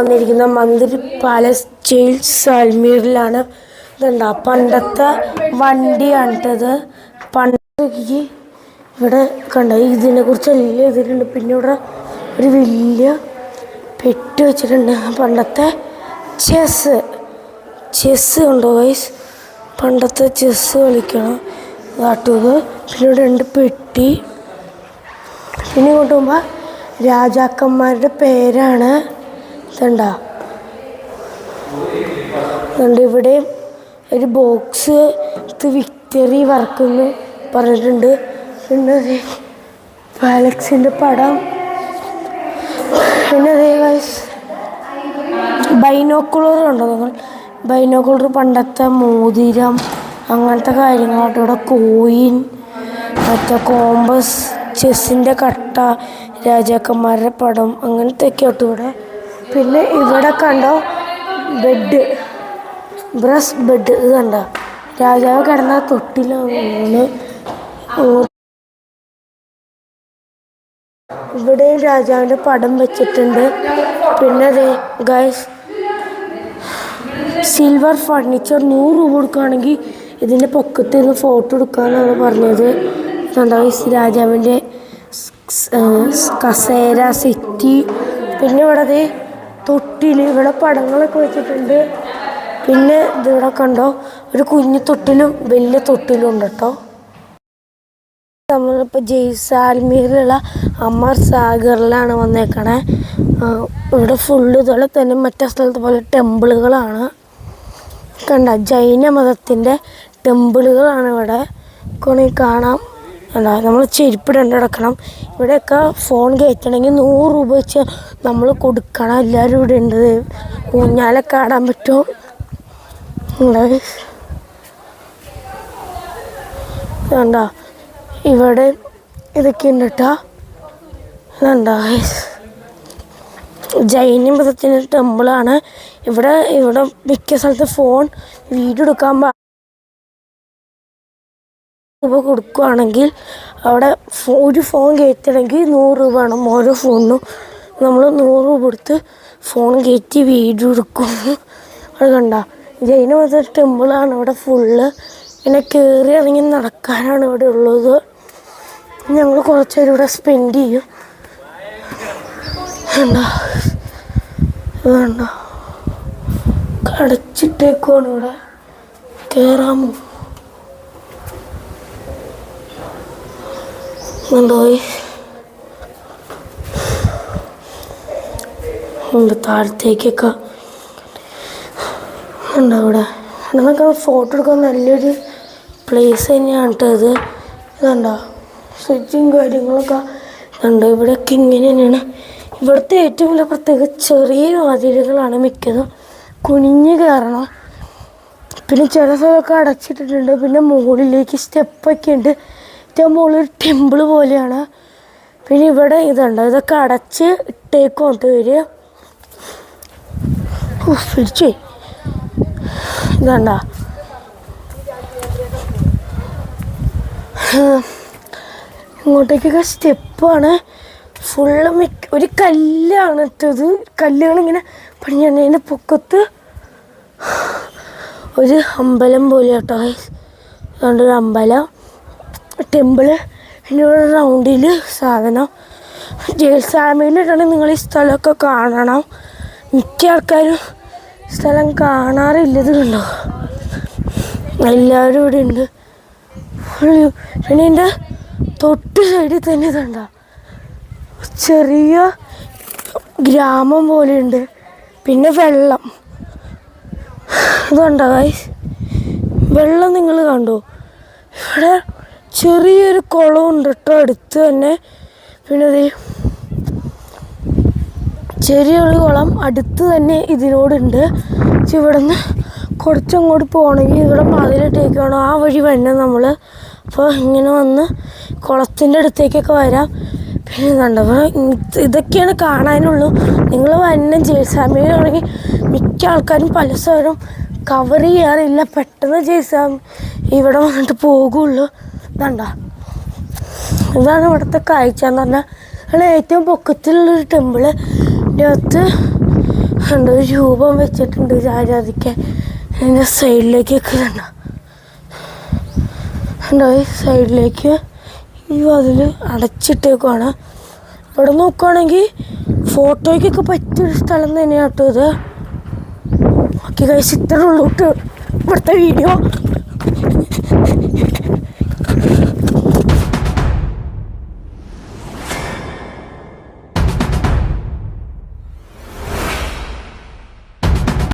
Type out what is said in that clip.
വന്നിരിക്കുന്ന മന്ത്രി പാലസ് ജയ്സാൽമീറിലാണ്. ഇതുണ്ട പണ്ടത്തെ വണ്ടിയാണിട്ടത്. പണ്ട് ഇവിടെ കണ്ട ഇതിനെ കുറിച്ച് എല്ലാം എഴുതിയിട്ടുണ്ട്. പിന്നെ ഇവിടെ ഒരു വലിയ പെട്ടി വെച്ചിട്ടുണ്ട്. പണ്ടത്തെ ചെസ്സ് ഉണ്ടോ ഗൈസ്? പണ്ടത്തെ ചെസ്സ് കളിക്കണം കാട്ടുന്നത്. പിന്നെ ഇവിടെ ഉണ്ട് പെട്ടി. പിന്നെ ഇങ്ങോട്ട് പോകുമ്പോൾ രാജാക്കന്മാരുടെ പേരാണ്. ഇതുണ്ട ഇവിടെ ഒരു ബോക്സ് വിക്ടറി വർക്കെന്ന് പറഞ്ഞിട്ടുണ്ട്. പിന്നെ പാലക്സിൻ്റെ പടം. പിന്നെ ബൈനോക്കുലർ ഉണ്ടോ നിങ്ങൾ? ബൈനോക്കുലർ പണ്ടത്തെ മോതിരം അങ്ങനത്തെ കാര്യങ്ങളായിട്ട്. ഇവിടെ കോയിൻ, മറ്റേ കോമ്പസ്, ചെസ്സിൻ്റെ കട്ട, രാജാക്കന്മാരുടെ പടം അങ്ങനത്തെയൊക്കെ ആട്ടോ ഇവിടെ. പിന്നെ ഇവിടെ കണ്ടോ ബെഡ്, ബ്രസ് ബെഡ്. ഇത് കണ്ട രാജാവ് കിടന്ന തൊട്ടിലാണ്. ഇവിടെ രാജാവിൻ്റെ പടം വെച്ചിട്ടുണ്ട്. പിന്നെ ഗൈസ് സിൽവർ ഫർണിച്ചർ 100 രൂപ കൊടുക്കുകയാണെങ്കിൽ ഇതിൻ്റെ പൊക്കത്തിൽ നിന്ന് ഫോട്ടോ എടുക്കാമെന്നാണ് പറഞ്ഞത്. ഗൈസ് രാജാവിൻ്റെ കസേര സെറ്റി. പിന്നെ ഇവിടെ തൊട്ടിൽ, ഇവിടെ പടങ്ങളൊക്കെ വെച്ചിട്ടുണ്ട്. പിന്നെ ഇതിവിടെ കണ്ടോ ഒരു കുഞ്ഞു തൊട്ടിലും വലിയ തൊട്ടിലും ഉണ്ട് കേട്ടോ. നമ്മളിപ്പോൾ ജയ്സാൽമീറിലുള്ള അമർ സാഗറിലാണ് വന്നേക്കണേ. ഇവിടെ ഫുള്ള് ഇതുപോലെ തന്നെ മറ്റേ സ്ഥലത്ത് പോലെ ടെമ്പിളുകളാണ്. കണ്ട ജൈന മതത്തിൻ്റെ ടെമ്പിളുകളാണ് ഇവിടെ കാണാം. അല്ല നമ്മൾ ചെരുപ്പിടേണ്ട കിടക്കണം. ഇവിടെയൊക്കെ ഫോൺ കയറ്റണമെങ്കിൽ 100 രൂപ വെച്ച് നമ്മൾ കൊടുക്കണം. എല്ലാവരും ഇവിടെ ഉണ്ട്. ഊഞ്ഞാലൊക്കെ ആടാൻ പറ്റും. വേണ്ട ഇവിടെ ഇതൊക്കെ ഉണ്ട് കേട്ടോ. വേണ്ട ജൈന മതത്തിൻ്റെ ടെമ്പിളാണ്. ഇവിടെ മിക്ക സ്ഥലത്ത് ഫോൺ വീഡിയോ എടുക്കാൻ രൂപ കൊടുക്കുകയാണെങ്കിൽ അവിടെ ഒരു ഫോൺ കയറ്റണമെങ്കിൽ 100 രൂപ വേണം ഓരോ ഫോണിനും. നമ്മൾ 100 രൂപ കൊടുത്ത് ഫോൺ കയറ്റി വീഡിയോ എടുക്കും. അത് കണ്ട ജൈന മത ടെമ്പിളാണ് ഇവിടെ ഫുള്ള്. പിന്നെ കയറി ഇറങ്ങി നടക്കാനാണ് ഇവിടെ ഉള്ളത്. ഞങ്ങൾ കുറച്ച് നേരം ഇവിടെ സ്പെൻഡ് ചെയ്യും. വേണ്ട കടച്ചിട്ടേക്കുവാണ് ഇവിടെ. കയറാമോ? താഴത്തേക്കൊക്കെ ഉണ്ട്. ഇവിടെ നമുക്ക് ഫോട്ടോ എടുക്കാൻ നല്ലൊരു പ്ലേസ് തന്നെയാണ് കേട്ടോ ഇത്. ഇതുണ്ടോ സ്വിച്ചും കാര്യങ്ങളൊക്കെ ഉണ്ട്. ഇവിടെയൊക്കെ ഇങ്ങനെ തന്നെയാണ്. ഇവിടുത്തെ ഏറ്റവും വലിയ പ്രത്യേക ചെറിയ വാതിലുകളാണ് മിക്കതും. കുനിഞ്ഞ് കയറണം. പിന്നെ ചില സ്ഥലമൊക്കെ അടച്ചിട്ടിട്ടുണ്ട്. പിന്നെ മുകളിലേക്ക് സ്റ്റെപ്പൊക്കെ ഉണ്ട്. ഏറ്റവും മുകളിൽ ടെമ്പിൾ പോലെയാണ്. പിന്നെ ഇവിടെ ഇതുണ്ട്. ഇതൊക്കെ അടച്ച് ഇട്ടേക്കോട്ട് വരിക. പിടിച്ചേ ഇതണ്ട ഇങ്ങോട്ടേക്കൊക്കെ സ്റ്റെപ്പാണ്. ഫുള്ള് ഒരു കല്ലാണ് ഇട്ടത്. കല്ലുകളിങ്ങനെ പണിഞ്ഞതിൻ്റെ പൊക്കത്ത് ഒരു അമ്പലം പോലെ കേട്ടോ. അതുകൊണ്ട് ഒരു അമ്പലം, ടെമ്പിള്. പിന്നെ ഇവിടെ റൗണ്ടിൽ സാധനം. ജയ്സാൽമീറിലാണെങ്കിൽ നിങ്ങൾ ഈ സ്ഥലമൊക്കെ കാണണം. മിക്ക ആൾക്കാരും സ്ഥലം കാണാറില്ലത് കണ്ടോ. എല്ലാവരും ഇവിടെ ഉണ്ട്. പിന്നെ എൻ്റെ തൊട്ട് സൈഡിൽ തന്നെ ഇതുണ്ട ചെറിയ ഗ്രാമം പോലെയുണ്ട്. പിന്നെ വെള്ളം ഇതുണ്ടോ ഗൈസ്? വെള്ളം നിങ്ങൾ കണ്ടോ? ഇവിടെ ചെറിയൊരു കുളമുണ്ട് കേട്ടോ അടുത്ത് തന്നെ. പിന്നെ ചെറിയൊരു കുളം അടുത്ത് തന്നെ ഇതിനോടുണ്ട്. ഇവിടെ നിന്ന് കുറച്ചങ്ങോട്ട് പോകണമെങ്കിൽ ഇവിടെ മതിലിട്ടേക്കാണോ ആ വഴി വേണം നമ്മൾ. അപ്പോൾ ഇങ്ങനെ വന്ന് കുളത്തിൻ്റെ അടുത്തേക്കൊക്കെ വരാം. പിന്നെ കണ്ടപ്പോൾ ഇതൊക്കെയാണ് കാണാനുള്ളൂ. നിങ്ങൾ വന്ന ജയ്സാൽമീറാണെങ്കിൽ മിക്ക ആൾക്കാരും പല സ്ഥലവും കവർ ചെയ്യാറില്ല. പെട്ടെന്ന് ഇവിടെ വന്നിട്ട് പോകുള്ളൂ. ഇതണ്ട ഇതാണ് ഇവിടുത്തെ കാഴ്ച എന്ന് പറഞ്ഞാൽ. ആണ് ഏറ്റവും പൊക്കത്തിലുള്ളൊരു ടെമ്പിള്. ഇതിനകത്ത് ഉണ്ട് ഒരു രൂപം വെച്ചിട്ടുണ്ട് ആരാധിക്കാൻ. അതിൻ്റെ സൈഡിലേക്കൊക്കെ കണ്ട ഉണ്ടോ ഈ സൈഡിലേക്ക് ഈ അതിൽ അടച്ചിട്ടേക്കുവാണ്. ഇവിടെ നോക്കുകയാണെങ്കിൽ ഫോട്ടോയ്ക്കൊക്കെ പറ്റിയൊരു സ്ഥലം തന്നെയാണ് കേട്ടോ ഇത്. ഓക്കെ ഗൈസ്, ഇത്രേ ഉള്ളൂ കേട്ടോ ഇവിടുത്തെ വീഡിയോ.